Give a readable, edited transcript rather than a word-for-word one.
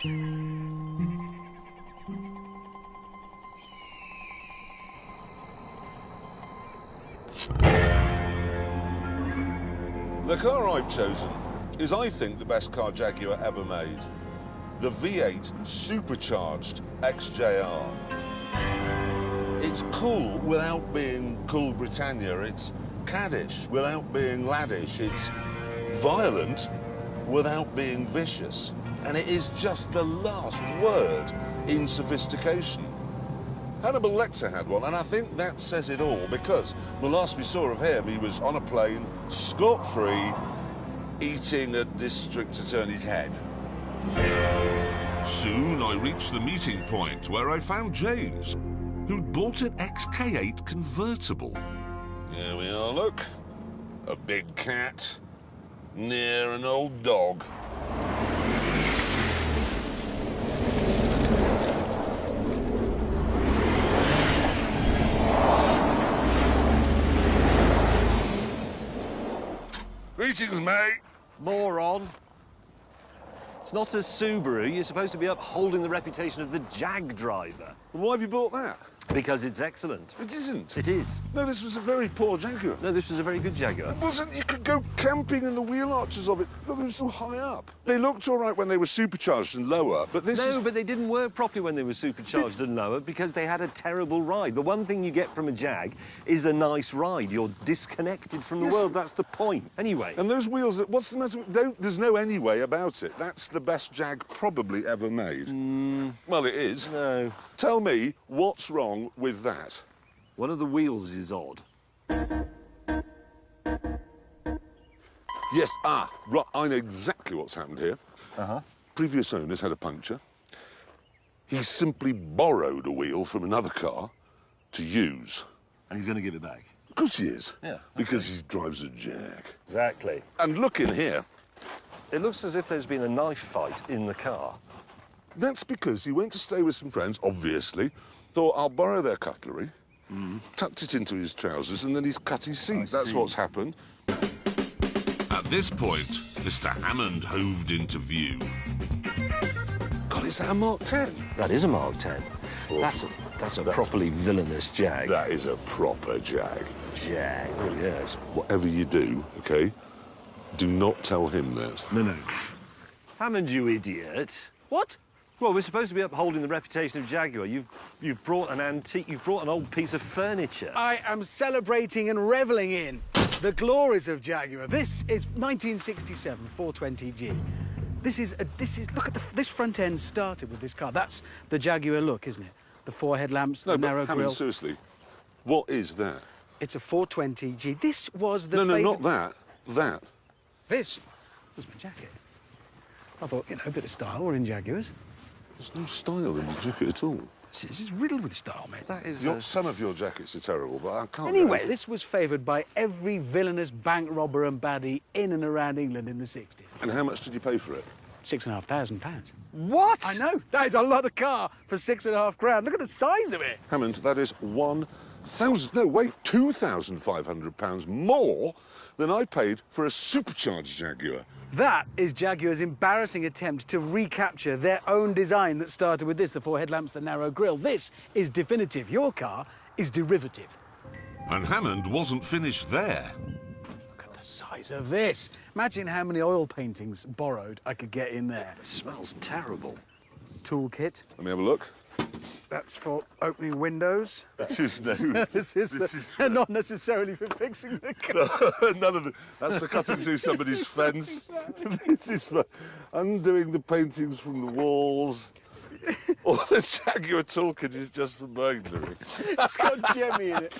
The car I've chosen is, I think, the best car Jaguar ever made. The V8 supercharged XJR. It's cool without being cool Britannia. It's caddish without being laddish. It's violent without being vicious. And it is just the last word in sophistication. Hannibal Lecter had one, and I think that says it all, because the last we saw of him, he was on a plane, scot-free, eating a district attorney's head. Soon I reached the meeting point where I found James, who'd bought an XK8 convertible. Here we are, look. A big cat near an old dog. Greetings, mate. Moron. It's not a Subaru. You're supposed to be upholding the reputation of the Jag driver. And why have you bought that? Because it's excellent. It isn't. It is. No, this was a very poor Jaguar. No, this was a very good Jaguar. It wasn't. You could go camping in the wheel arches of it. Look, it was so high up. They looked all right when they were supercharged and lower, but this is... No, but they didn't work properly when they were supercharged and lower because they had a terrible ride. The one thing you get from a Jag is a nice ride. You're disconnected from the world. That's the point. Anyway. And those wheels, what's the matter? There's no anyway about it. That's the best Jag probably ever made. Well, it is. No. Tell me, what's wrong with that? One of the wheels is odd. Yes, right, I know exactly what's happened here. Previous owners had a puncture. He simply borrowed a wheel from another car to use. And he's going to give it back. Of course he is. Yeah. Okay. Because he drives a Jag. Exactly. And look in here. It looks as if there's been a knife fight in the car. That's because he went to stay with some friends, obviously, thought, I'll borrow their cutlery, tucked it into his trousers, and then he's cut his seat. That's what's happened. At this point, Mr. Hammond hoved into view. God, is that a Mark 10? That is a Mark 10. That's a properly villainous Jag. That is a proper Jag. Jag, oh yes. Whatever you do, OK, do not tell him that. No. Hammond, you idiot. What? Well, we're supposed to be upholding the reputation of Jaguar. You've brought an antique, you've brought an old piece of furniture. I am celebrating and reveling in the glories of Jaguar. This is 1967 420G. Look at this front end started with this car. That's the Jaguar look, isn't it? The four headlamps, the narrow Hammond, grille. seriously, what is that? It's a 420G. This was the No, not that. That. This was my jacket. I thought, a bit of style. We're in Jaguars. There's no style in the jacket at all. This is riddled with style, mate. That is... Some of your jackets are terrible, but I can't... Anyway, this was favoured by every villainous bank robber and baddie in and around England in the 60s. And how much did you pay for it? £6,500. What? I know. That is a lot of car for £6,500. Look at the size of it. Hammond, that is £2,500 more than I paid for a supercharged Jaguar. That is Jaguar's embarrassing attempt to recapture their own design that started with this, the four headlamps, the narrow grille. This is definitive. Your car is derivative. And Hammond wasn't finished there. Look at the size of this. Imagine how many oil paintings borrowed I could get in there. It smells terrible. Toolkit. Let me have a look. That's for opening windows. This is no... This is not necessarily for fixing the car. No, none of it. That's for cutting through somebody's fence. This is for undoing the paintings from the walls. Or the Jaguar toolkit is just for burglary. It's got Jemmy in it.